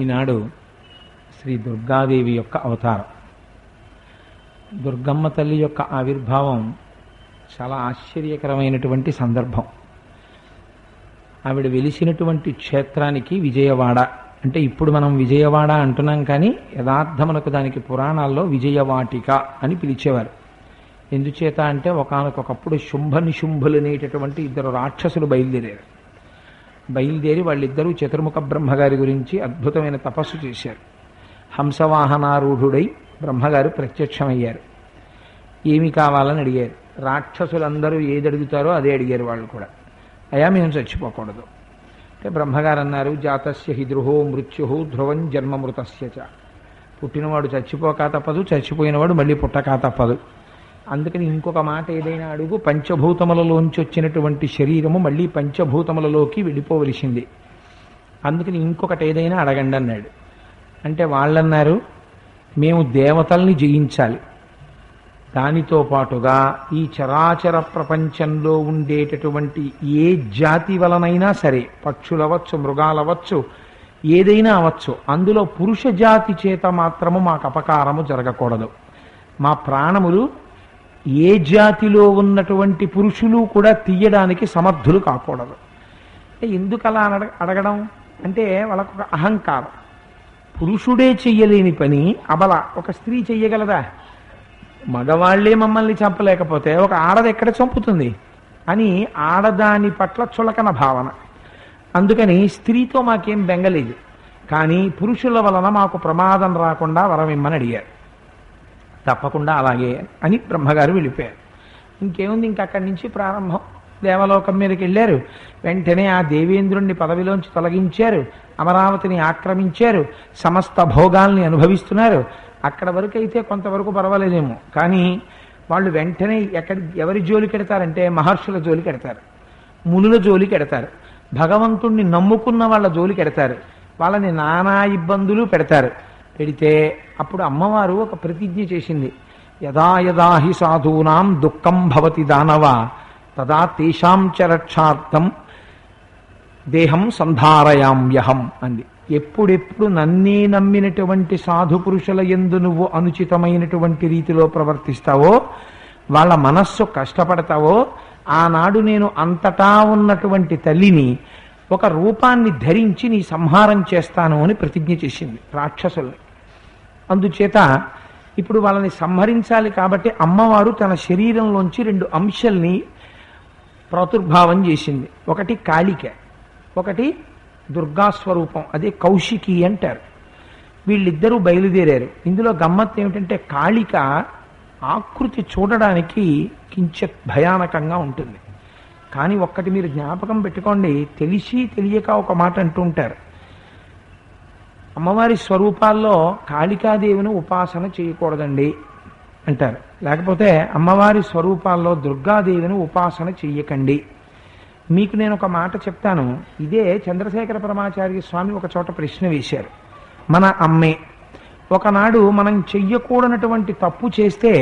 ఈనాడు శ్రీ దుర్గాదేవి యొక్క అవతారం. దుర్గమ్మ తల్లి యొక్క ఆవిర్భావం చాలా ఆశ్చర్యకరమైనటువంటి సందర్భం. ఆవిడ వెలిసినటువంటి క్షేత్రానికి విజయవాడ అంటే ఇప్పుడు మనం విజయవాడ అంటున్నాం, కానీ యథార్థమునకు దానికి పురాణాల్లో విజయవాటిక అని పిలిచేవారు. ఎందుచేత అంటే ఒకానొకప్పుడు శుంభ నిశుంభులు అనేటటువంటి ఇద్దరు రాక్షసులు బయలుదేరి వాళ్ళిద్దరూ చతుర్ముఖ బ్రహ్మగారి గురించి అద్భుతమైన తపస్సు చేశారు. హంసవాహనారూఢుడై బ్రహ్మగారు ప్రత్యక్షమయ్యారు. ఏమి కావాలని అడిగారు. రాక్షసులందరూ ఏది అడుగుతారో అదే అడిగారు వాళ్ళు కూడా. అయా మేము చచ్చిపోకూడదు అంటే బ్రహ్మగారు అన్నారు, జాతస్య హి ధ్రువో మృత్యు ధ్రువం జన్మమృతస్య చ. పుట్టినవాడు చచ్చిపోక తప్పదు, చచ్చిపోయినవాడు మళ్ళీ పుట్టక తప్పదు. అందుకని ఇంకొక మాట ఏదైనా అడుగు, పంచభూతములలోంచి వచ్చినటువంటి శరీరము మళ్ళీ పంచభూతములలోకి వెళ్ళిపోవలసింది. అందుకని ఇంకొకటి ఏదైనా అడగండి అన్నాడు. అంటే వాళ్ళన్నారు, మేము దేవతల్ని జయించాలి, దానితో పాటుగా ఈ చరాచర ప్రపంచంలో ఉండేటటువంటి ఏ జాతి వలనైనా సరే, పక్షులవచ్చు, మృగాలవచ్చు, ఏదైనా అవచ్చు, అందులో పురుష జాతి చేత మాత్రము మాకు అపకారము జరగకూడదు. మా ప్రాణములు ఏ జాతిలో ఉన్నటువంటి పురుషులు కూడా తీయడానికి సమర్థులు కాకూడదు. ఎందుకు అలా అడగడం అంటే వాళ్ళకు ఒక అహంకారం. పురుషుడే చెయ్యలేని పని అబల ఒక స్త్రీ చెయ్యగలదా? మగవాళ్లే మమ్మల్ని చంపలేకపోతే ఒక ఆడది ఎక్కడ చంపుతుంది అని ఆడదాని పట్ల చులకన భావన. అందుకని స్త్రీతో మాకేం బెంగలేదు, కానీ పురుషుల వలన మాకు ప్రమాదం రాకుండా వరమిమ్మని అడిగారు. తప్పకుండా అలాగే అని బ్రహ్మగారు వెళ్ళిపోయారు. ఇంకేముంది, ఇంకక్కడి నుంచి ప్రారంభం. దేవలోకం మీదకి వెళ్ళారు. వెంటనే ఆ దేవేంద్రుణ్ణి పదవిలోంచి తొలగించారు, అమరావతిని ఆక్రమించారు, సమస్త భోగాల్ని అనుభవిస్తున్నారు. అక్కడ వరకు అయితే కొంతవరకు పర్వాలేదేమో, కానీ వాళ్ళు వెంటనే ఎవరి జోలికి ఎడతారంటే మహర్షుల జోలికి ఎడతారు, మునుల జోలికి ఎడతారు, భగవంతుణ్ణి నమ్ముకున్న వాళ్ళ జోలికి ఎడతారు, వాళ్ళని నానా ఇబ్బందులు పెడతారు. పెడితే అప్పుడు అమ్మవారు ఒక ప్రతిజ్ఞ చేసింది, యదా యదా హి సాధూనాం దుఃఖం భవతి దానవ తదా తేషాం చ రక్షార్థం దేహం సంధారయామ్యహం అంది. ఎప్పుడెప్పుడు నన్నే నమ్మినటువంటి సాధు పురుషుల యందు నువ్వు అనుచితమైనటువంటి రీతిలో ప్రవర్తిస్తావో, వాళ్ళ మనస్సు కష్టపడతావో, ఆనాడు నేను అంతటా ఉన్నటువంటి తల్లిని ఒక రూపాన్ని ధరించి నీ సంహారం చేస్తాను అని ప్రతిజ్ఞ చేసింది రాక్షసుల్ని. అందుచేత ఇప్పుడు వాళ్ళని సంహరించాలి కాబట్టి అమ్మవారు తన శరీరంలోంచి 2 అంశాల్ని ప్రాదుర్భావం చేసింది. ఒకటి కాళిక, ఒకటి దుర్గాస్వరూపం, అదే కౌశికి అంటారు. వీళ్ళిద్దరూ బయలుదేరారు. ఇందులో గమ్మత్తు ఏమిటంటే కాళిక ఆకృతి చూడడానికి కించిత్ భయానకంగా ఉంటుంది. కానీ ఒక్కటి మీరు జ్ఞాపకం పెట్టుకోండి, తెలిసి తెలియక ఒక మాట అంటూ ఉంటారు, అమ్మవారి స్వరూపాల్లో కాళికాదేవిని ఉపాసన చేయకూడదండి అంటారు. లేకపోతే అమ్మవారి స్వరూపాల్లో దుర్గాదేవిని ఉపాసన చెయ్యకండి. మీకు నేను ఒక మాట చెప్తాను. ఇదే చంద్రశేఖర పరమాచార్య స్వామి ఒక చోట ప్రశ్న వేశారు. మన అమ్మే ఒకనాడు మనం చెయ్యకూడనటువంటి తప్పు చేస్తే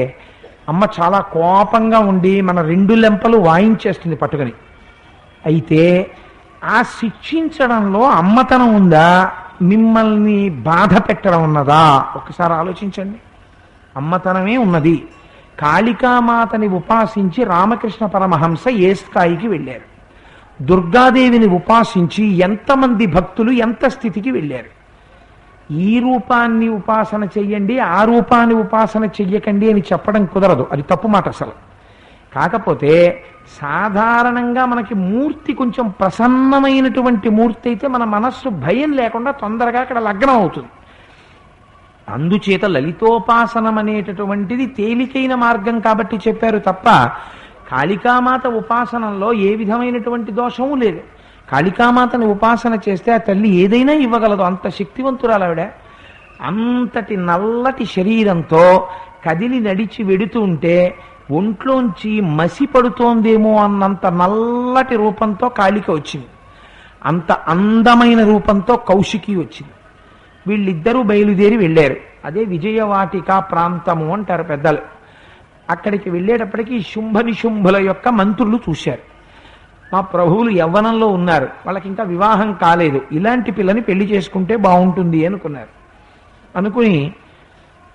అమ్మ చాలా కోపంగా ఉండి మన 2 లెంపలు వాయించేస్తుంది పట్టుకొని. అయితే ఆ శిక్షించడంలో అమ్మతనం ఉందా, మిమ్మల్ని బాధ పెట్టడం ఉన్నదా? ఒకసారి ఆలోచించండి. అమ్మతనమే ఉన్నది. కాళికామాతని ఉపాసించి రామకృష్ణ పరమహంస ఏ స్థాయికి వెళ్ళారు, దుర్గాదేవిని ఉపాసించి ఎంతమంది భక్తులు ఎంత స్థితికి వెళ్ళారు. ఈ రూపాన్ని ఉపాసన చెయ్యండి, ఆ రూపాన్ని ఉపాసన చెయ్యకండి అని చెప్పడం కుదరదు, అది తప్పు మాట అసలు. కాకపోతే సాధారణంగా మనకి మూర్తి కొంచెం ప్రసన్నమైనటువంటి మూర్తి అయితే మన మనస్సు భయం లేకుండా తొందరగా అక్కడ లగ్నం అవుతుంది. అందుచేత లలితోపాసనం అనేటటువంటిది తేలికైన మార్గం కాబట్టి చెప్పారు తప్ప కాళికామాత ఉపాసనంలో ఏ విధమైనటువంటి దోషము లేదు. కాళికామాతని ఉపాసన చేస్తే ఆ తల్లి ఏదైనా ఇవ్వగలదు, అంత శక్తివంతురాలు ఆవిడ. అంతటి నల్లటి శరీరంతో కదిలి నడిచి వెడుతూ ఉంటే ఒంట్లోంచి మసి పడుతోందేమో అన్నంత నల్లటి రూపంతో కాళిక వచ్చింది. అంత అందమైన రూపంతో కౌశికి వచ్చింది. వీళ్ళిద్దరూ బయలుదేరి వెళ్ళారు. అదే విజయవాటిక ప్రాంతము అంటారు పెద్దలు. అక్కడికి వెళ్ళేటప్పటికీ శుంభ నిశుంభుల యొక్క మంత్రులు చూశారు. మా ప్రభువులు యవ్వనంలో ఉన్నారు, వాళ్ళకి ఇంకా వివాహం కాలేదు, ఇలాంటి పిల్లని పెళ్లి చేసుకుంటే బాగుంటుంది అనుకున్నారు. అనుకుని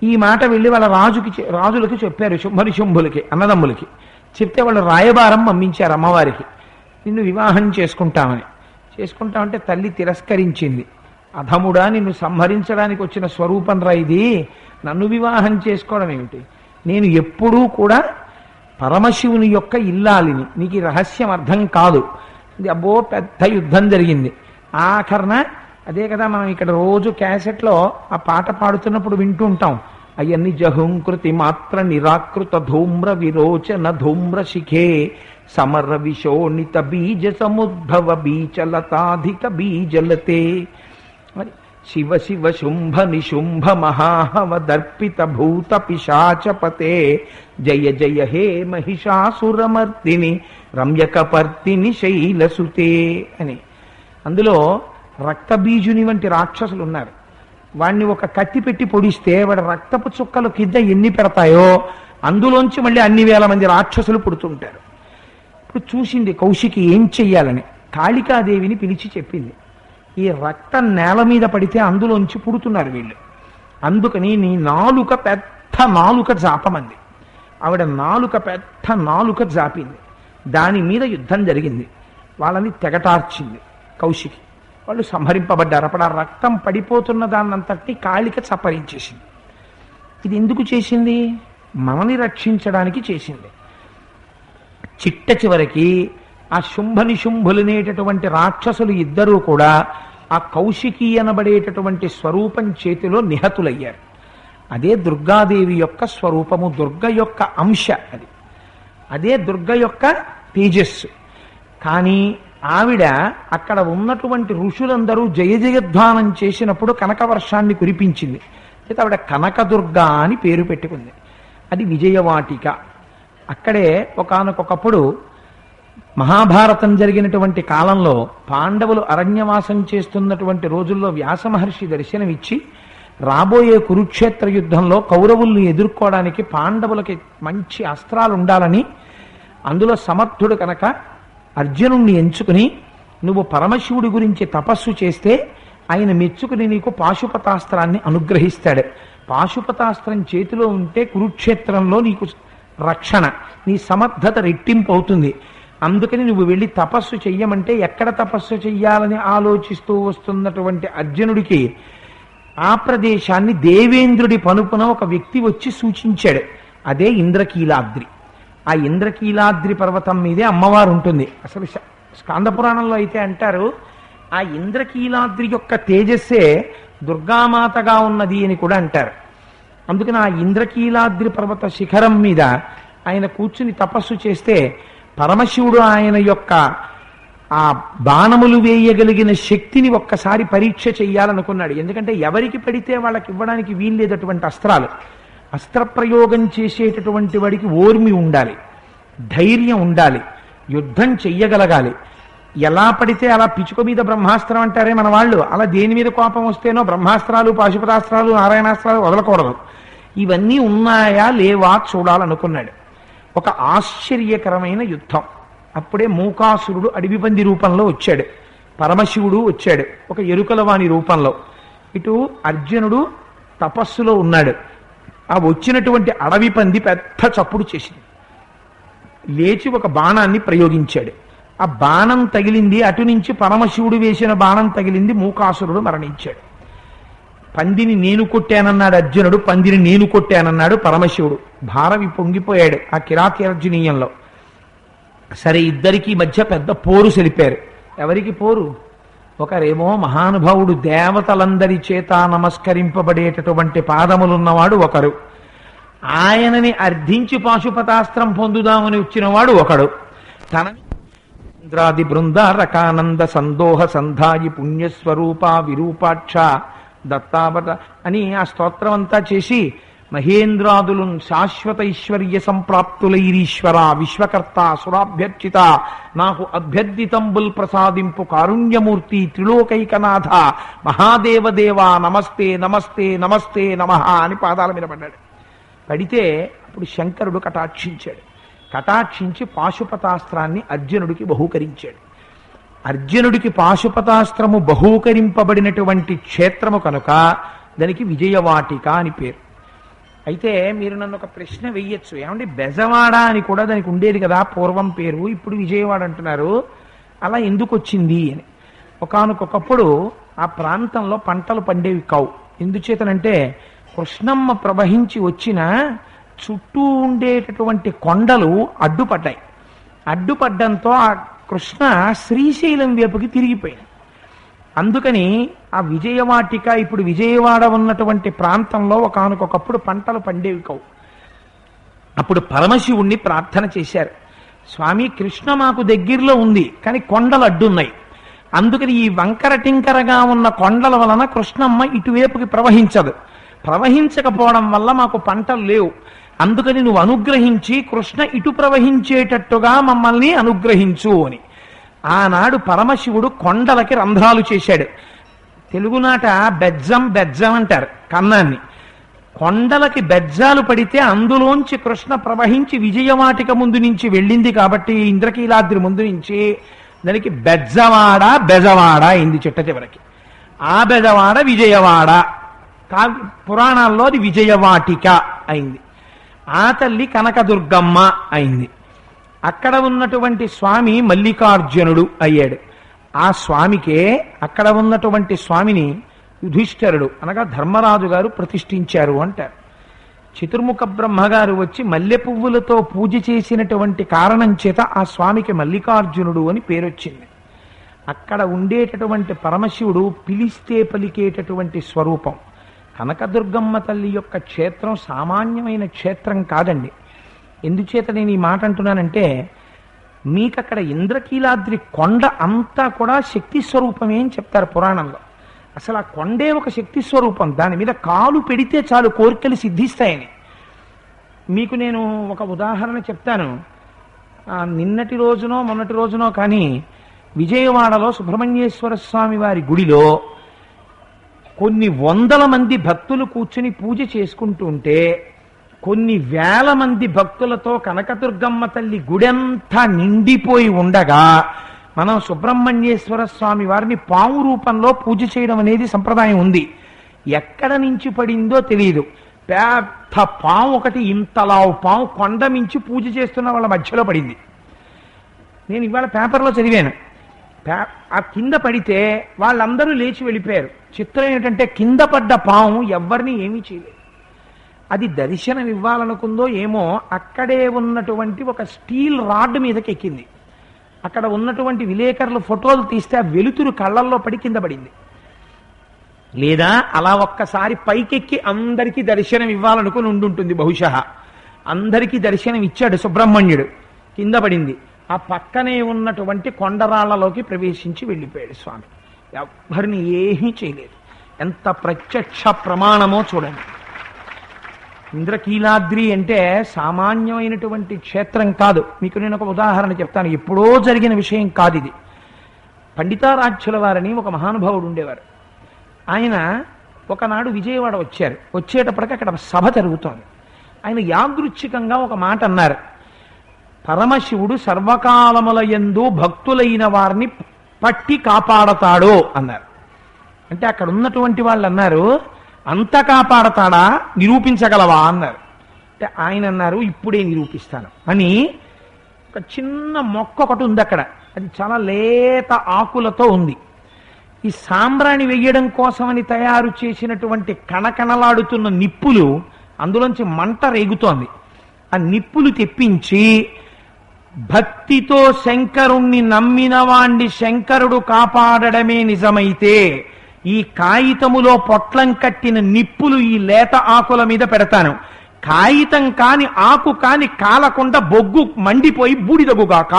ఈ మాట వెళ్ళి వాళ్ళ రాజులకి చెప్పారు, శుంభులకి అన్నదమ్ములకి. చెప్తే వాళ్ళు రాయబారం పంపించారు అమ్మవారికి, నిన్ను వివాహం చేసుకుంటామంటే తల్లి తిరస్కరించింది. అధముడా, నిన్ను సంహరించడానికి వచ్చిన స్వరూపం రా ఇది, నన్ను వివాహం చేసుకోవడం ఏమిటి? నేను ఎప్పుడూ కూడా పరమశివుని యొక్క ఇల్లాలిని, నీకు ఈ రహస్యం అర్థం కాదు. ఇది అబ్బో పెద్ద యుద్ధం జరిగింది. ఆఖరణ అదే కదా మనం ఇక్కడ రోజు క్యాసెట్లో ఆ పాట పాడుతున్నప్పుడు వింటూ ఉంటాం, అయన్ని జహుంకృతి మాత్ర నిరాకృత ధూమ్ర విరోచన ధూమ్ర శిఖే సమర విశోణిత బీజ సముద్భవ బీచలతాధిక బీజలతే శివ శివ శుంభ నిశుంభ మహాహవ దర్పిత భూత పిశాచపతే జయ జయ హే మహిషాసురమర్దిని రమ్యకపర్తిని శైలసుతే అని. అందులో రక్తబీజుని వంటి రాక్షసులు ఉన్నారు. వాణ్ణి ఒక కత్తి పెట్టి పొడిస్తే వాడు రక్తపు చుక్కలు కింద ఎన్ని పెడతాయో అందులోంచి మళ్ళీ అన్ని వేల మంది రాక్షసులు పుడుతుంటారు. ఇప్పుడు చూసింది కౌశికి ఏం చెయ్యాలని, కాళికాదేవిని పిలిచి చెప్పింది, ఈ రక్తం నేల మీద పడితే అందులోంచి పుడుతున్నారు వీళ్ళు, అందుకని నీ నాలుక పెద్ద నాలుక జాపమంది. ఆవిడ పెద్ద నాలుక జాపింది, దాని మీద యుద్ధం జరిగింది, వాళ్ళని తెగటార్చింది కౌశికి. వాళ్ళు సంహరింపబడ్డారు. అప్పుడు ఆ రక్తం పడిపోతున్న దాన్నంతటి కాళిక చప్పరించేసింది. ఇది ఎందుకు చేసింది? మనని రక్షించడానికి చేసింది. చిట్ట చివరికి ఆ శుంభనిశుంభులనేటటువంటి రాక్షసులు ఇద్దరూ కూడా ఆ కౌశికి అనబడేటటువంటి స్వరూపం చేతిలో నిహతులయ్యారు. అదే దుర్గాదేవి యొక్క స్వరూపము, దుర్గ యొక్క అంశ అది, అదే దుర్గ యొక్క తేజస్సు. కానీ ఆవిడ అక్కడ ఉన్నటువంటి ఋషులందరూ జయ జయధ్వానం చేసినప్పుడు కనకవర్షాన్ని కురిపించింది. అయితే ఆవిడ కనకదుర్గ అని పేరు పెట్టుకుంది. అది విజయవాటిక. అక్కడే ఒకానొకప్పుడు మహాభారతం జరిగినటువంటి కాలంలో పాండవులు అరణ్యవాసం చేస్తున్నటువంటి రోజుల్లో వ్యాస మహర్షి దర్శనమిచ్చి రాబోయే కురుక్షేత్ర యుద్ధంలో కౌరవుల్ని ఎదుర్కోవడానికి పాండవులకి మంచి అస్త్రాలు ఉండాలని, అందులో సమర్థుడు కనుక అర్జునుణ్ణి ఎంచుకుని నువ్వు పరమశివుడి గురించి తపస్సు చేస్తే ఆయన మెచ్చుకుని నీకు పాశుపతాస్త్రాన్ని అనుగ్రహిస్తాడు. పాశుపతాస్త్రం చేతిలో ఉంటే కురుక్షేత్రంలో నీకు రక్షణ, నీ సమర్థత రెట్టింపు అవుతుంది. అందుకని నువ్వు వెళ్ళి తపస్సు చెయ్యమంటే ఎక్కడ తపస్సు చెయ్యాలని ఆలోచిస్తూ వస్తున్నటువంటి అర్జునుడికి ఆ ప్రదేశాన్ని దేవేంద్రుడి పనుపున ఒక వ్యక్తి వచ్చి సూచించాడు. అదే ఇంద్రకీలాద్రి. ఆ ఇంద్రకీలాద్రి పర్వతం మీదే అమ్మవారు ఉంటుంది. అసలు స్కాంద పురాణంలో అయితే అంటారు, ఆ ఇంద్రకీలాద్రి యొక్క తేజస్సే దుర్గామాతగా ఉన్నది అని కూడా అంటారు. అందుకని ఆ ఇంద్రకీలాద్రి పర్వత శిఖరం మీద ఆయన కూర్చుని తపస్సు చేస్తే పరమశివుడు ఆయన యొక్క ఆ బాణములు వేయగలిగిన శక్తిని ఒక్కసారి పరీక్ష చెయ్యాలనుకున్నాడు. ఎందుకంటే ఎవరికి పడితే వాళ్ళకి ఇవ్వడానికి వీల్లేదటువంటి అస్త్రాలు. అస్త్రప్రయోగం చేసేటటువంటి వాడికి ఓర్మి ఉండాలి, ధైర్యం ఉండాలి, యుద్ధం చెయ్యగలగాలి. ఎలా పడితే అలా పిచుక మీద బ్రహ్మాస్త్రం అంటారే మన వాళ్ళు, అలా దేని మీద కోపం వస్తేనో బ్రహ్మాస్త్రాలు, పాశుపతాస్త్రాలు, నారాయణాస్త్రాలు వదలకూడదు. ఇవన్నీ ఉన్నాయా లేవా చూడాలనుకున్నాడు. ఒక ఆశ్చర్యకరమైన యుద్ధం. అప్పుడే మూకాసురుడు అడవి పంది రూపంలో వచ్చాడు, పరమశివుడు వచ్చాడు ఒక ఎరుకలవాణి రూపంలో. ఇటు అర్జునుడు తపస్సులో ఉన్నాడు. ఆ వచ్చినటువంటి అడవి పంది పెద్ద చప్పుడు చేసింది, లేచి ఒక బాణాన్ని ప్రయోగించాడు. ఆ బాణం తగిలింది, అటు నుంచి పరమశివుడు వేసిన బాణం తగిలింది, మూకాసురుడు మరణించాడు. పందిని నేను కొట్టానన్నాడు అర్జునుడు, పందిని నేను కొట్టానన్నాడు పరమశివుడు. భారవి పొంగిపోయాడు ఆ కిరాతీర్జునీయంలో. సరే, ఇద్దరికి మధ్య పెద్ద పోరు సెలిపారు. ఎవరికి పోరు? ఒకరేమో మహానుభావుడు, దేవతలందరి చేత నమస్కరింపబడేటటువంటి పాదములున్నవాడు ఒకరు, ఆయనని అర్థించి పాశుపతాస్త్రం పొందుదామని వచ్చినవాడు ఒకడు. తన ఇంద్రాది బృందారకానంద సందోహ సంధాయి పుణ్యస్వరూప విరూపాక్ష దత్తావత అని ఆ స్తోత్రం అంతా చేసి మహేంద్రాదులు శాశ్వత ఐశ్వర్య సంప్రాప్తులైరీశ్వర విశ్వకర్త సురాభ్యర్చిత నాకు అభ్యర్థితంబుల్ ప్రసాదింపు కారుణ్యమూర్తి త్రిలోకైకనాథ మహాదేవదేవ నమస్తే నమస్తే నమస్తే నమః అని పాదాల మీద పడ్డాడు. పడితే అప్పుడు శంకరుడు కటాక్షించాడు. కటాక్షించి పాశుపతాస్త్రాన్ని అర్జునుడికి బహూకరించాడు. అర్జునుడికి పాశుపతాస్త్రము బహూకరింపబడినటువంటి క్షేత్రము కనుక దానికి విజయవాటిక అని పేరు. అయితే మీరు నన్ను ఒక ప్రశ్న వెయ్యొచ్చు, ఏమంటే బెజవాడ అని కూడా దానికి ఉండేది కదా పూర్వం పేరు, ఇప్పుడు విజయవాడ అంటున్నారు, అలా ఎందుకు వచ్చింది అని. ఒకానొకప్పుడు ఆ ప్రాంతంలో పంటలు పండేవి కావు. ఎందుచేతనంటే కృష్ణమ్మ ప్రవహించి వచ్చిన చుట్టూ ఉండేటటువంటి కొండలు అడ్డుపడ్డాయి. అడ్డుపడ్డంతో ఆ కృష్ణ శ్రీశైలం వైపుకి తిరిగిపోయింది. అందుకని ఆ విజయవాటిక ఇప్పుడు విజయవాడ ఉన్నటువంటి ప్రాంతంలో ఒకానొకప్పుడు పంటలు పండేవి కావు. అప్పుడు పరమశివుణ్ణి ప్రార్థన చేశారు, స్వామి కృష్ణ మాకు దగ్గరలో ఉంది కానీ కొండలు అడ్డున్నాయి, అందుకని ఈ వంకర టింకరగా ఉన్న కొండల వలన కృష్ణమ్మ ఇటువైపుకి ప్రవహించదు, ప్రవహించకపోవడం వల్ల మాకు పంటలు లేవు, అందుకని నువ్వు అనుగ్రహించి కృష్ణ ఇటు ప్రవహించేటట్టుగా మమ్మల్ని అనుగ్రహించు అని. ఆనాడు పరమశివుడు కొండలకి రంధ్రాలు చేశాడు. తెలుగునాట బెజ్జం బెజ్జం అంటారు కన్నాన్ని. కొండలకి బెజ్జాలు పడితే అందులోంచి కృష్ణ ప్రవహించి విజయవాటిక ముందు నుంచి వెళ్ళింది కాబట్టి ఇంద్రకీలాద్రి ముందు నుంచి దానికి బెజ్జవాడ బెజవాడ అయింది చిట్ట చివరికి. ఆ బెజవాడ విజయవాడ, పురాణాల్లో అది విజయవాటిక అయింది. ఆ తల్లి కనకదుర్గమ్మ అయింది. అక్కడ ఉన్నటువంటి స్వామి మల్లికార్జునుడు అయ్యాడు. ఆ స్వామికే అక్కడ ఉన్నటువంటి స్వామిని యుధిష్ఠరుడు అనగా ధర్మరాజు గారు ప్రతిష్ఠించారు అంటారు. చతుర్ముఖ బ్రహ్మగారు వచ్చి మల్లె పువ్వులతో పూజ చేసినటువంటి కారణం చేత ఆ స్వామికి మల్లికార్జునుడు అని పేరొచ్చింది. అక్కడ ఉండేటటువంటి పరమశివుడు పిలిస్తే పలికేటటువంటి స్వరూపం. కనకదుర్గమ్మ తల్లి యొక్క క్షేత్రం సామాన్యమైన క్షేత్రం కాదండి. ఎందుచేత నేను ఈ మాట అంటున్నానంటే, మీకు అక్కడ ఇంద్రకీలాద్రి కొండ అంతా కూడా శక్తి స్వరూపమే అని చెప్తారు పురాణంలో. అసలు ఆ కొండే ఒక శక్తి స్వరూపం, దాని మీద కాలు పెడితే చాలు కోరికలు సిద్ధిస్తాయని. మీకు నేను ఒక ఉదాహరణ చెప్తాను. నిన్నటి రోజునో మొన్నటి రోజునో కానీ విజయవాడలో సుబ్రహ్మణ్యేశ్వర స్వామి వారి గుడిలో కొన్ని వందల మంది భక్తులు కూర్చుని పూజ చేసుకుంటుంటే కొన్ని వేల మంది భక్తులతో కనకదుర్గమ్మ తల్లి గుడంతా నిండిపోయి ఉండగా మనం సుబ్రహ్మణ్యేశ్వర స్వామి వారిని పాము రూపంలో పూజ చేయడం అనేది సంప్రదాయం ఉంది. ఎక్కడ నుంచి పడిందో తెలియదు. పెద్ద పాము ఒకటి, ఇంతలావు పాము కొండ మించి పూజ చేస్తున్న వాళ్ళ మధ్యలో పడింది. నేను ఇవాళ పేపర్లో చదివాను. ఆ కింద పడితే వాళ్ళందరూ లేచి వెళ్ళిపోయారు. చిత్రం ఏంటంటే కింద పడ్డ పాము ఎవరిని ఏమీ చేయలేదు. అది దర్శనం ఇవ్వాలనుకుందో ఏమో, అక్కడే ఉన్నటువంటి ఒక స్టీల్ రాడ్ మీదకి ఎక్కింది. అక్కడ ఉన్నటువంటి విలేకరులు ఫోటోలు తీస్తే ఆ వెలుతురు కళ్ళల్లో పడి కింద పడింది. లేదా అలా ఒక్కసారి పైకెక్కి అందరికీ దర్శనం ఇవ్వాలనుకుని ఉండుంటుంది బహుశా. అందరికీ దర్శనం ఇచ్చాడు సుబ్రహ్మణ్యుడు, కింద పడింది. ఆ పక్కనే ఉన్నటువంటి కొండరాళ్లలోకి ప్రవేశించి వెళ్ళిపోయాడు స్వామి. ఎవరిని ఏమీ చేయలేదు. ఎంత ప్రత్యక్ష ప్రమాణమో చూడండి. ఇంద్రకీలాద్రి అంటే సామాన్యమైనటువంటి క్షేత్రం కాదు. మీకు నేను ఒక ఉదాహరణ చెప్తాను. ఎప్పుడో జరిగిన విషయం కాదు ఇది. పండితారాధ్యుల వారని ఒక మహానుభావుడు ఉండేవారు. ఆయన ఒకనాడు విజయవాడ వచ్చారు. వచ్చేటప్పటికి అక్కడ సభ జరుగుతోంది. ఆయన యాదృచ్ఛికంగా ఒక మాట అన్నారు, పరమశివుడు సర్వకాలముల యందు భక్తులైన వారిని పట్టి కాపాడతాడు అన్నారు. అంటే అక్కడ ఉన్నటువంటి వాళ్ళు అన్నారు, అంత కాపాడతాడా, నిరూపించగలవా అన్నారు. అంటే ఆయన అన్నారు, ఇప్పుడే నిరూపిస్తాను అని. ఒక చిన్న మొక్క ఒకటి ఉంది అక్కడ, అది చాలా లేత ఆకులతో ఉంది. ఈ సాంబ్రాణి వెయ్యడం కోసమని తయారు చేసినటువంటి కణకణలాడుతున్న నిప్పులు, అందులోంచి మంట రేగుతోంది. ఆ నిప్పులు తెప్పించి భక్తితో శంకరుణ్ణి నమ్మిన వాణ్ణి శంకరుడు కాపాడడమే నిజమైతే ఈ కాగితములో పొట్లం కట్టిన నిప్పులు ఈ లేత ఆకుల మీద పెడతాను, కాగితం కాని ఆకు కాని కాలకుండా బొగ్గు మండిపోయి బూడిదగుగాక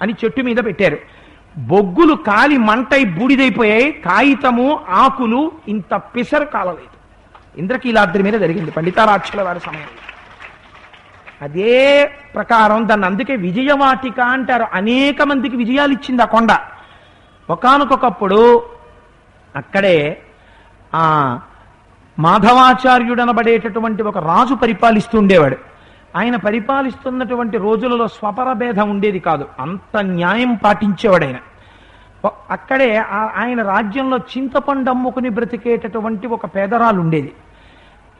అని చెట్టు మీద పెట్టారు. బొగ్గులు కాలి మంటై బూడిదైపోయాయి, కాగితము ఆకులు ఇంత పిసరు కాలలేదు. ఇంద్రకీలాద్రి మీద జరిగింది పండితారాధ్యుల వారి సమయంలో. అదే ప్రకారం దాన్ని అందుకే విజయవాటిక అంటారు. అనేక మందికి విజయాలు ఇచ్చింది ఆ కొండ. ఒకానొకప్పుడు అక్కడే ఆ మాధవాచార్యుడనబడేటటువంటి ఒక రాజు పరిపాలిస్తూ ఉండేవాడు. ఆయన పరిపాలిస్తున్నటువంటి రోజులలో స్వపర భేదం ఉండేది కాదు, అంత న్యాయం పాటించేవాడైన. అక్కడే ఆయన రాజ్యంలో చింతపండు అమ్ముకుని బ్రతికేటటువంటి ఒక పేదరాలు ఉండేది.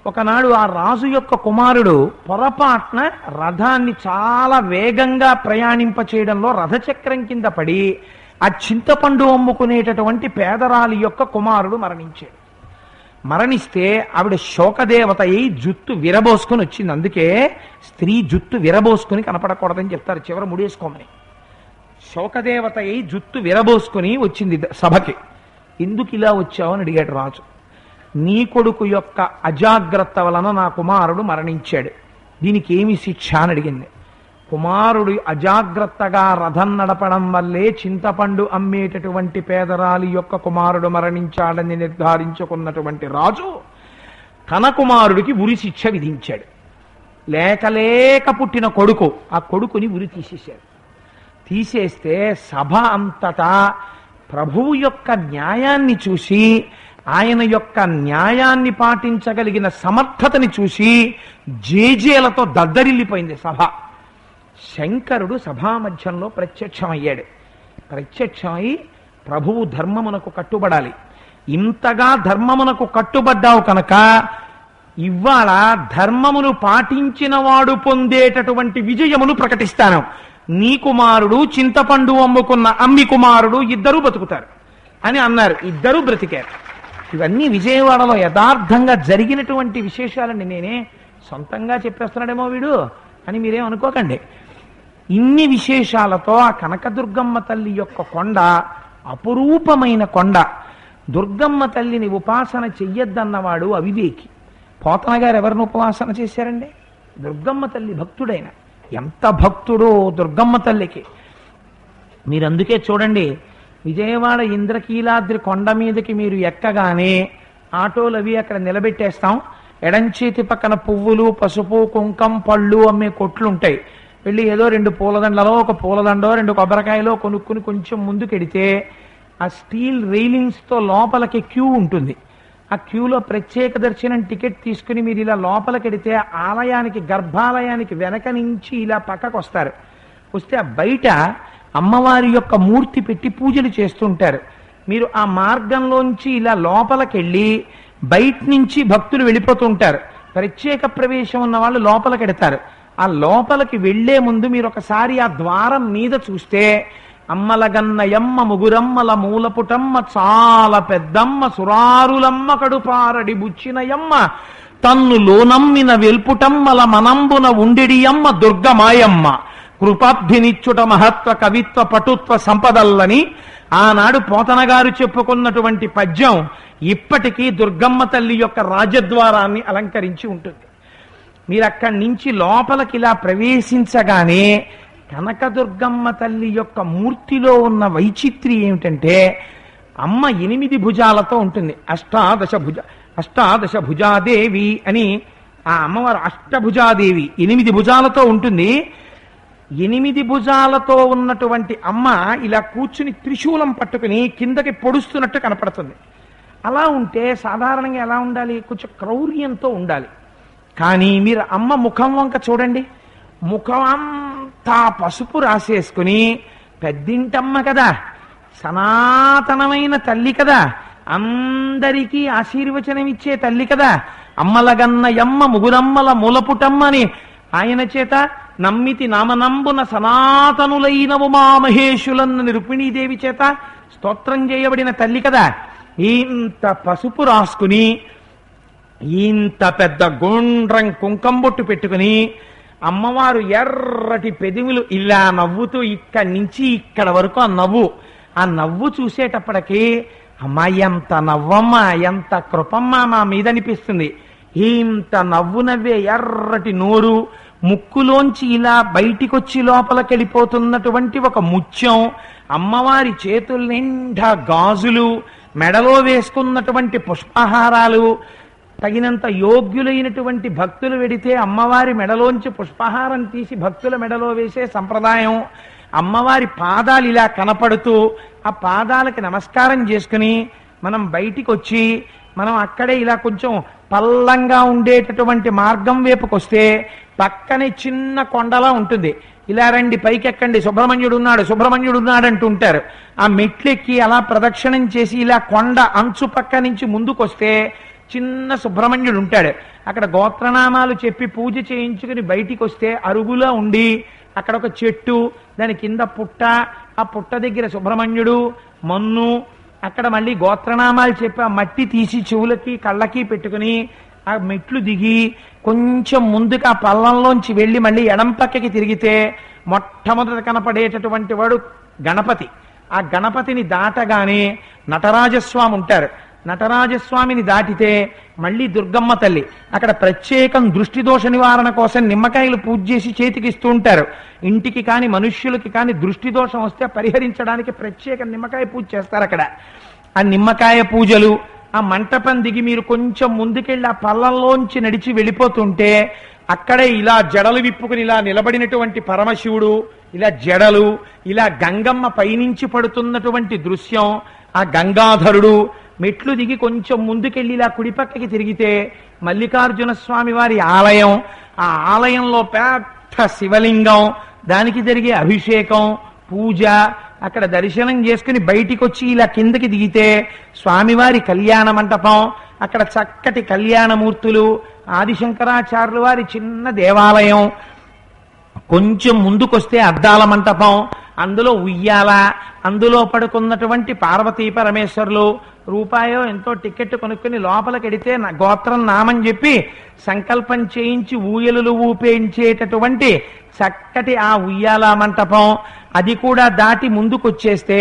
ఒకనాడు ఆ రాజు యొక్క కుమారుడు పొరపాటున రథాన్ని చాలా వేగంగా ప్రయాణింప చేయడంలో రథచక్రం కింద పడి ఆ చింతపండు అమ్ముకునేటటువంటి పేదరాలి యొక్క కుమారుడు మరణించాడు. మరణిస్తే ఆవిడ శోకదేవత అయి జుత్తు విరబోసుకొని వచ్చింది. అందుకే స్త్రీ జుత్తు విరబోసుకుని కనపడకూడదని చెప్తారు, చివర ముడేసుకోమని. శోకదేవత అయి జుత్తు విరబోసుకుని వచ్చింది సభకి. ఎందుకు ఇలా వచ్చావు అని అడిగాడు రాజు. నీ కొడుకు యొక్క అజాగ్రత్త వలన నా కుమారుడు మరణించాడు, దీనికి ఏమి శిక్ష అని అడిగింది. కుమారుడు అజాగ్రత్తగా రథం నడపడం వల్లే చింతపండు అమ్మేటటువంటి పేదరాలి యొక్క కుమారుడు మరణించాడని నిర్ధారించుకున్నటువంటి రాజు తన కుమారుడికి ఉరి శిక్ష విధించాడు. లేక పుట్టిన కొడుకు, ఆ కొడుకుని ఉరి తీసేశాడు. తీసేస్తే సభ అంతటా ప్రభువు యొక్క న్యాయాన్ని చూసి, ఆయన యొక్క న్యాయాన్ని పాటించగలిగిన సమర్థతని చూసి జేజేలతో దద్దరిల్లిపోయింది సభ. శంకరుడు సభామధ్యంలో ప్రత్యక్షమయ్యాడు. ప్రత్యక్షమై ప్రభువు ధర్మమునకు కట్టుబడాలి, ఇంతగా ధర్మమునకు కట్టుబడ్డావు కనుక ఇవాళ ధర్మమును పాటించిన వాడు పొందేటటువంటి విజయమును ప్రకటిస్తాను. నీ కుమారుడు చింతపండు అమ్ముకున్న అమ్మి కుమారుడు ఇద్దరూ బతుకుతారు అని అన్నారు. ఇద్దరూ బ్రతికారు. ఇవన్నీ విజయవాడలో యథార్థంగా జరిగినటువంటి విశేషాలండి. నేనే సొంతంగా చెప్పేస్తున్నాడేమో వీడు అని మీరేం అనుకోకండి. ఇన్ని విశేషాలతో ఆ కనకదుర్గమ్మ తల్లి యొక్క కొండ అపురూపమైన కొండ. దుర్గమ్మ తల్లిని ఉపాసన చెయ్యొద్దన్నవాడు అవివేకి. పోతన గారు ఎవరిని ఉపాసన చేశారండి? దుర్గమ్మ తల్లి భక్తుడైన. ఎంత భక్తుడో దుర్గమ్మ తల్లికి. మీరు అందుకే చూడండి, విజయవాడ ఇంద్రకీలాద్రి కొండ మీదకి మీరు ఎక్కగానే ఆటోలు అవి అక్కడ నిలబెట్టేస్తాం. ఎడంచేతి పక్కన పువ్వులు, పసుపు, కుంకం, పళ్ళు అమ్మే కొట్లు ఉంటాయి. వెళ్ళి ఏదో 2 పూలదండలో, ఒక పూలదండో 2 కొబ్బరికాయలో కొనుక్కుని కొంచెం ముందుకెడితే ఆ స్టీల్ రైలింగ్స్తో లోపలికి క్యూ ఉంటుంది. ఆ క్యూలో ప్రత్యేక దర్శనం టికెట్ తీసుకుని మీరు ఇలా లోపలికెడితే ఆలయానికి, గర్భాలయానికి వెనక నుంచి ఇలా పక్కకు వస్తారు. వస్తే ఆ బయట అమ్మవారి యొక్క మూర్తి పెట్టి పూజలు చేస్తుంటారు. మీరు ఆ మార్గంలోంచి ఇలా లోపలికెళ్ళి బయట నుంచి భక్తులు వెళ్ళిపోతుంటారు. ప్రత్యేక ప్రవేశం ఉన్న వాళ్ళు లోపలికెడతారు. ఆ లోపలికి వెళ్లే ముందు మీరు ఒకసారి ఆ ద్వారం మీద చూస్తే అమ్మలగన్నయమ్మ ముగురమ్మల మూలపుటమ్మ చాలా పెద్దమ్మ సురారులమ్మ కడుపారడి బుచ్చినయమ్మ తన్ను లోనమ్మిన వెల్పుటమ్మల మనంబున ఉండెడియమ్మ దుర్గమాయమ్మ కృపాబ్ధినిచ్చుట మహత్వ కవిత్వ పటుత్వ సంపదల్లని ఆనాడు పోతన గారు చెప్పుకున్నటువంటి పద్యం ఇప్పటికీ దుర్గమ్మ తల్లి యొక్క రాజద్వారాన్ని అలంకరించి ఉంటుంది. మీరు అక్కడి నుంచి లోపలికి ఇలా ప్రవేశించగానే కనకదుర్గమ్మ తల్లి యొక్క మూర్తిలో ఉన్న వైచిత్రి ఏమిటంటే అమ్మ 8 భుజాలతో ఉంటుంది. అష్టాదశ భుజాదేవి అని ఆ అమ్మవారు అష్టభుజాదేవి 8 భుజాలతో ఉంటుంది. 8 భుజాలతో ఉన్నటువంటి అమ్మ ఇలా కూర్చుని త్రిశూలం పట్టుకుని కిందకి పొడుస్తున్నట్టు కనపడుతుంది. అలా ఉంటే సాధారణంగా ఎలా ఉండాలి? కొంచెం క్రౌర్యంతో ఉండాలి. కానీ మీరు అమ్మ ముఖం వంక చూడండి, ముఖం అంతా పసుపు రాసేసుకుని, పెద్దింటమ్మ కదా, సనాతనమైన తల్లి కదా, అందరికీ ఆశీర్వచనం ఇచ్చే తల్లి కదా, అమ్మలగన్నయమ్మ ముగురమ్మల మూలపుటమ్మని ఆయన చేత నమ్మితి నామనంబున సనాతనులైన ఉమామహేషులన్న రుక్మిణీదేవి చేత స్తోత్రం చేయబడిన తల్లి కదా. ఇంత పసుపు రాసుకుని, ఇంత పెద్ద గుండ్రం కుంకం బొట్టు పెట్టుకుని అమ్మవారు ఎర్రటి పెదవులు ఇలా నవ్వుతూ ఇక్కడి నుంచి ఇక్కడ వరకు ఆ నవ్వు చూసేటప్పటికి అమ్మా ఎంత నవ్వమ్మ, ఎంత కృపమ్మ మా మీద అనిపిస్తుంది. ఇంత నవ్వు నవ్వే ఎర్రటి నోరు, ముక్కులోంచి ఇలా బయటికొచ్చి లోపలికెళ్ళిపోతున్నటువంటి ఒక ముత్యం, అమ్మవారి చేతుల నిండా గాజులు, మెడలో వేసుకున్నటువంటి పుష్పహారాలు. తగినంత యోగ్యులైనటువంటి భక్తులు వెడితే అమ్మవారి మెడలోంచి పుష్పహారం తీసి భక్తుల మెడలో వేసే సంప్రదాయం. అమ్మవారి పాదాలు ఇలా కనపడుతూ ఆ పాదాలకి నమస్కారం చేసుకుని మనం బయటికి వచ్చి మనం అక్కడే ఇలా కొంచెం పల్లంగా ఉండేటటువంటి మార్గం వైపుకొస్తే పక్కనే చిన్న కొండలా ఉంటుంది. ఇలా రండి పైకెక్కండి, సుబ్రహ్మణ్యుడు ఉన్నాడు అంటుంటారు. ఆ మెట్లెక్కి అలా ప్రదక్షిణం చేసి ఇలా కొండ అంచు పక్క నుంచి ముందుకొస్తే చిన్న సుబ్రహ్మణ్యుడు ఉంటాడు. అక్కడ గోత్రనామాలు చెప్పి పూజ చేయించుకుని బయటికి వస్తే అరుగులా ఉండి అక్కడ ఒక చెట్టు, దాని కింద పుట్ట, ఆ పుట్ట దగ్గర సుబ్రహ్మణ్యుడు, మన్ను, అక్కడ మళ్ళీ గోత్రనామాలు చెప్పి ఆ మట్టి తీసి చెవులకి కళ్ళకి పెట్టుకుని ఆ మెట్లు దిగి కొంచెం ముందుకు ఆ పల్లంలోంచి వెళ్ళి మళ్ళీ ఎడం పక్కకి తిరిగితే మొట్టమొదట కనపడేటటువంటి వాడు గణపతి. ఆ గణపతిని దాటగానే నటరాజస్వామి ఉంటారు. నటరాజస్వామిని దాటితే మళ్ళీ దుర్గమ్మ తల్లి. అక్కడ ప్రత్యేకం దృష్టి దోష నివారణ కోసం నిమ్మకాయలు పూజ చేసి చేతికి ఇస్తూ ఉంటారు. ఇంటికి కానీ మనుష్యులకి కానీ దృష్టి దోషం వస్తే పరిహరించడానికి ప్రత్యేక నిమ్మకాయ పూజ చేస్తారు అక్కడ. ఆ నిమ్మకాయ పూజలు, ఆ మంటపం దిగి మీరు కొంచెం ముందుకెళ్ళి ఆ పల్లంలోంచి నడిచి వెళ్ళిపోతుంటే అక్కడే ఇలా జడలు విప్పుకుని ఇలా నిలబడినటువంటి పరమశివుడు, ఇలా జడలు, ఇలా గంగమ్మ పైనుంచి పడుతున్నటువంటి దృశ్యం, ఆ గంగాధరుడు. మెట్లు దిగి కొంచెం ముందుకెళ్ళి ఇలా కుడిపక్కకి తిరిగితే మల్లికార్జున స్వామి వారి ఆలయం. ఆ ఆలయంలో పెద్ద శివలింగం, దానికి జరిగే అభిషేకం, పూజ. అక్కడ దర్శనం చేసుకుని బయటికి వచ్చి ఇలా కిందకి దిగితే స్వామివారి కళ్యాణ మంటపం. అక్కడ చక్కటి కళ్యాణమూర్తులు, ఆదిశంకరాచార్యుల వారి చిన్న దేవాలయం. కొంచెం ముందుకొస్తే అద్దాల మంటపం, అందులో ఉయ్యాల, అందులో పడుకున్నటువంటి పార్వతీ పరమేశ్వరులు. రూపాయో ఎంతో టికెట్ కొనుక్కుని లోపలికెడితే గోత్రం నామని చెప్పి సంకల్పం చేయించి ఊయలు ఊపేయించేటటువంటి చక్కటి ఆ ఉయ్యాల మంటపం. అది కూడా దాటి ముందుకొచ్చేస్తే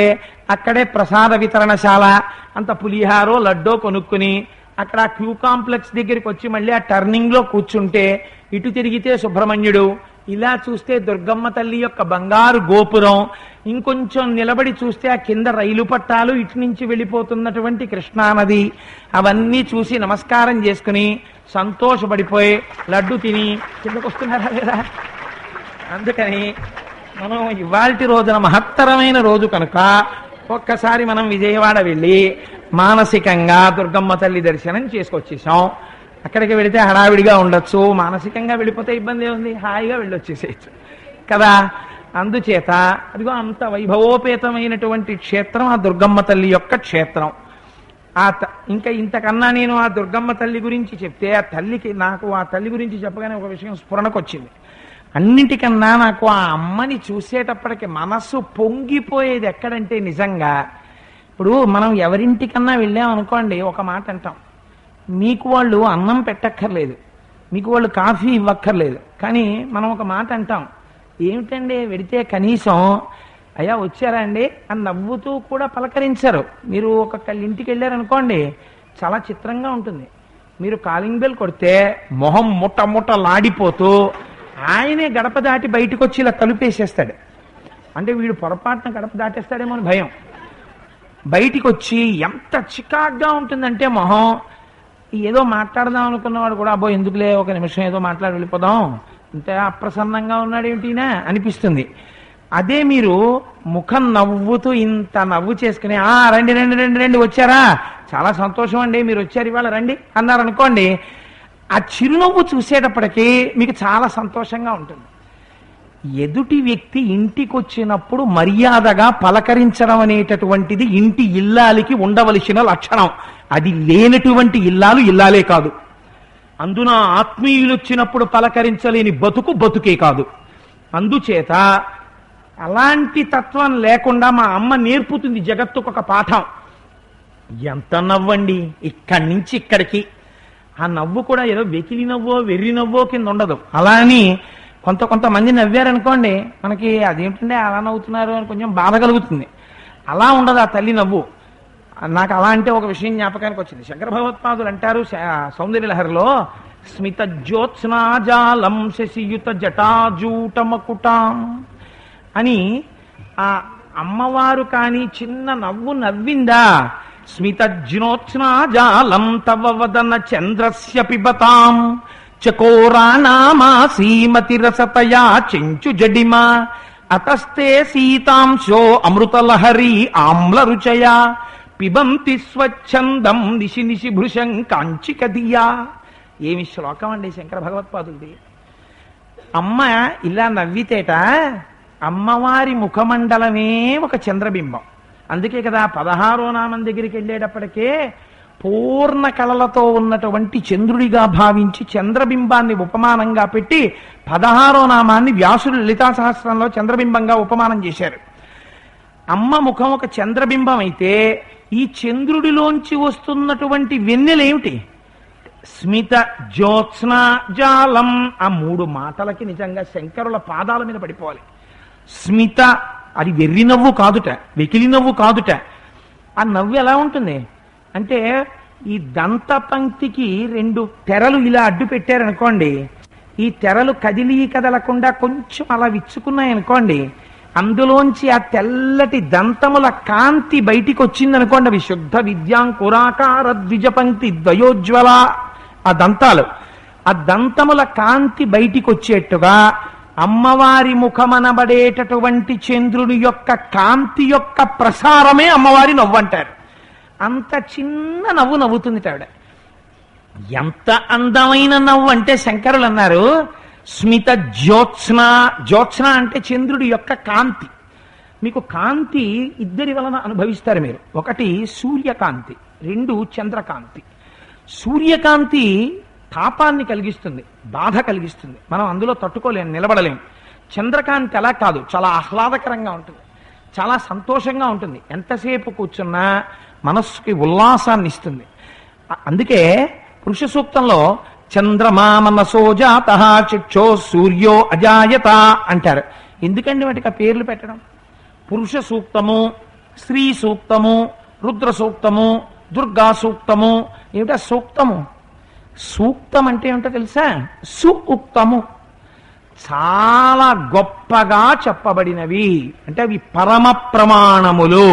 అక్కడే ప్రసాద వితరణశాల. అంత పులిహారో లడ్డో కొనుక్కుని అక్కడ క్యూ కాంప్లెక్స్ దగ్గరికి వచ్చి మళ్ళీ ఆ టర్నింగ్ లో కూర్చుంటే ఇటు తిరిగితే సుబ్రహ్మణ్యుడు, ఇలా చూస్తే దుర్గమ్మ తల్లి యొక్క బంగారు గోపురం. ఇంకొంచెం నిలబడి చూస్తే ఆ కింద రైలు పట్టాలు, ఇటు నుంచి వెళ్ళిపోతున్నటువంటి కృష్ణానది. అవన్నీ చూసి నమస్కారం చేసుకుని సంతోషపడిపోయి లడ్డు తిని కిందకు వస్తున్నారా లేదా. అందుకని మనం ఇవాల్టి రోజున మహత్తరమైన రోజు కనుక ఒక్కసారి మనం విజయవాడ వెళ్ళి మానసికంగా దుర్గమ్మ తల్లి దర్శనం చేసుకొచ్చేసాం. అక్కడికి వెళితే హడావిడిగా ఉండొచ్చు, మానసికంగా వెళ్ళిపోతే ఇబ్బంది ఏముంది, హాయిగా వెళ్ళొచ్చేసేయచ్చు కదా. అందుచేత అదిగో అంత వైభవోపేతమైనటువంటి క్షేత్రం ఆ దుర్గమ్మ తల్లి యొక్క క్షేత్రం. ఇంకా ఇంతకన్నా నేను ఆ దుర్గమ్మ తల్లి గురించి చెప్తే నాకు ఆ తల్లి గురించి చెప్పగానే ఒక విషయం స్ఫురణకు వచ్చింది. అన్నిటికన్నా నాకు ఆ అమ్మని చూసేటప్పటికి మనస్సు పొంగిపోయేది ఎక్కడంటే నిజంగా, ఇప్పుడు మనం ఎవరింటికన్నా వెళ్ళామనుకోండి, ఒక మాట అంటాం, మీకు వాళ్ళు అన్నం పెట్టక్కర్లేదు, మీకు వాళ్ళు కాఫీ ఇవ్వక్కర్లేదు, కానీ మనం ఒక మాట అంటాం, ఏమిటండి వెడితే కనీసం అయ్యా వచ్చారా అండి అని నవ్వుతూ కూడా పలకరించరు. మీరు ఒకళ్ళ ఇంటికి వెళ్ళారనుకోండి, చాలా చిత్రంగా ఉంటుంది. మీరు కాలింగ్ బెల్ కొడితే మొహం లాడిపోతూ ఆయనే గడప దాటి బయటకు వచ్చి ఇలా తలుపేసేస్తాడు. అంటే వీడు పొరపాటున గడప దాటేస్తాడేమో అని భయం. బయటికి వచ్చి ఎంత చికాగ్గా ఉంటుందంటే మొహం. ఏదో మాట్లాడదాం అనుకున్నవాడు కూడా అబ్బో ఎందుకులే ఒక నిమిషం ఏదో మాట్లాడి వెళ్ళిపోదాం, ఇంత అప్రసన్నంగా ఉన్నాడేమిటినా అనిపిస్తుంది. అదే మీరు ముఖం నవ్వుతూ ఇంత నవ్వు చేసుకుని రండి రండి రండి రండి వచ్చారా, చాలా సంతోషం అండి మీరు వచ్చారు ఇవాళ రండి అన్నారనుకోండి, ఆ చిరునవ్వు చూసేటప్పటికీ మీకు చాలా సంతోషంగా ఉంటుంది. ఎదుటి వ్యక్తి ఇంటికి వచ్చినప్పుడు మర్యాదగా పలకరించడం అనేటటువంటిది ఇంటి ఇల్లాలికి ఉండవలసిన లక్షణం. అది లేనటువంటి ఇల్లాలే కాదు. అందున ఆత్మీయులు వచ్చినప్పుడు పలకరించలేని బతుకే కాదు. అందుచేత అలాంటి తత్వం లేకుండా మా అమ్మ నేర్పుతుంది జగత్తుకు ఒక పాఠం. ఎంత నవ్వండి ఇక్కడి నుంచి ఇక్కడికి. ఆ నవ్వు కూడా ఏదో వెకిలి నవ్వో వెర్రి నవ్వో కింద ఉండదు. అలా అని కొంతమంది నవ్వారనుకోండి, మనకి అదేంటంటే అలా నవ్వుతున్నారు అని కొంచెం బాధ కలుగుతుంది. అలా ఉండదు ఆ తల్లి నవ్వు. నాకు అలా అంటే ఒక విషయం జ్ఞాపకానికి వచ్చింది. శంకర భగవత్పాదులు అంటారు సౌందర్యలహరిలో, స్మిత జ్యోత్స్నాజాలం శశియుత జటాజూటమకుటాం అని. ఆ అమ్మవారు కానీ చిన్న నవ్వు నవ్విందా, స్మితజ్ఞోత్స్నాజాలం తవ వదన చంద్రస్య పిబతాం చకోరాణామాసీమతిరసతయా చెంచు జడిమా అతస్తే సీతాంశో అమృతలహరీ ఆమ్ల రుచయా పిబంతి స్వచ్ఛందం నిశి నిశి భృశం కాంచికదియా. ఏమి శ్లోకం అండి శంకర భగవత్పాదులది. అమ్మ ఇలా నవ్వితేట అమ్మవారి ముఖమండలమే ఒక చంద్రబింబం. అందుకే కదా 16వ నామం దగ్గరికి వెళ్ళేటప్పటికే పూర్ణ కళలతో ఉన్నటువంటి చంద్రుడిగా భావించి చంద్రబింబాన్ని ఉపమానంగా పెట్టి 16వ నామాన్ని వ్యాసుడు లలితా సహస్రంలో చంద్రబింబంగా ఉపమానం చేశారు. అమ్మ ముఖం ఒక చంద్రబింబం అయితే ఈ చంద్రుడిలోంచి వస్తున్నటువంటి వెన్నెలేమిటి? స్మిత జ్యోత్స్నా జాలం. ఆ 3 మాటలకి నిజంగా శంకరుల పాదాల మీద పడిపోవాలి. స్మిత, అది వెర్రి నవ్వు కాదుట, వెకిలి నవ్వు కాదుట. ఆ నవ్వు ఎలా ఉంటుంది అంటే ఈ దంత పంక్తికి 2 తెరలు ఇలా అడ్డు పెట్టారనుకోండి, ఈ తెరలు కదలకుండా కొంచెం అలా విచ్చుకున్నాయనుకోండి, అందులోంచి ఆ తెల్లటి దంతముల కాంతి బయటికి వచ్చిందనుకోండి, అవి శుద్ధ విద్యాంకురాకార ద్విజ పంక్తి ద్వయోజ్వల ఆ దంతాలు, ఆ దంతముల కాంతి బయటికి వచ్చేట్టుగా అమ్మవారి ముఖమనబడేటటువంటి చంద్రుని యొక్క కాంతి యొక్క ప్రసారమే అమ్మవారి నవ్వు అంటారు. అంత చిన్న నవ్వు నవ్వుతుంది ఆవిడ. ఎంత అందమైన నవ్వు అంటే శంకరులు అన్నారు స్మిత జ్యోత్స్న. జ్యోత్స్న అంటే చంద్రుడి యొక్క కాంతి. మీకు కాంతి ఇద్దరి వలన అనుభవిస్తారు మీరు. ఒకటి సూర్యకాంతి, 2 చంద్రకాంతి. సూర్యకాంతి తాపాన్ని కలిగిస్తుంది, బాధ కలిగిస్తుంది, మనం అందులో తట్టుకోలేము, నిలబడలేము. చంద్రకాంతి అలా కాదు, చాలా ఆహ్లాదకరంగా ఉంటుంది, చాలా సంతోషంగా ఉంటుంది, ఎంతసేపు కూర్చున్నా మనస్సుకి ఉల్లాసాన్ని ఇస్తుంది. అందుకే పురుష సూక్తంలో చంద్రమా మనసో జాతః చక్షో సూర్యో అజాయత అంటారు. ఎందుకండి వాటికి ఆ పేర్లు పెట్టడం? పురుష సూక్తము, స్త్రీ సూక్తము, రుద్ర సూక్తము, దుర్గా సూక్తము. ఏమిటా సూక్తము? సూక్తం అంటే ఏమిటో తెలుసా? సుఉక్తము, చాలా గొప్పగా చెప్పబడినవి అంటే అవి పరమ ప్రమాణములు.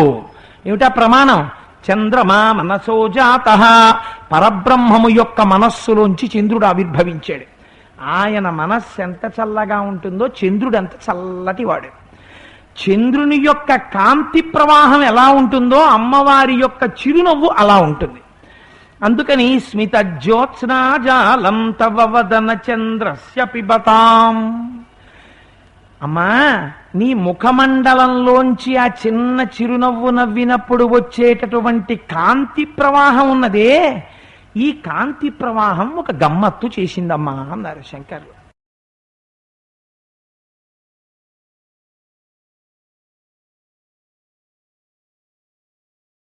ఏమిటా ప్రమాణం? చంద్రమా మనసో జాతః, పరబ్రహ్మము యొక్క మనస్సులోంచి చంద్రుడు ఆవిర్భవించాడు. ఆయన మనస్సు ఎంత చల్లగా ఉంటుందో చంద్రుడు అంత చల్లటి వాడు. చంద్రుని యొక్క కాంతి ప్రవాహం ఎలా ఉంటుందో అమ్మవారి యొక్క చిరునవ్వు అలా ఉంటుంది. అందుకని స్మిత జ్యోత్స్నాజాలం తవ వదన చంద్రస్య పిబతాం. అమ్మా, నీ ముఖమండలంలోంచి ఆ చిన్న చిరునవ్వు నవ్వినప్పుడు వచ్చేటటువంటి కాంతి ప్రవాహం ఉన్నదే, ఈ కాంతి ప్రవాహం ఒక గమ్మత్తు చేసిందమ్మా అన్నారు శంకర్లు.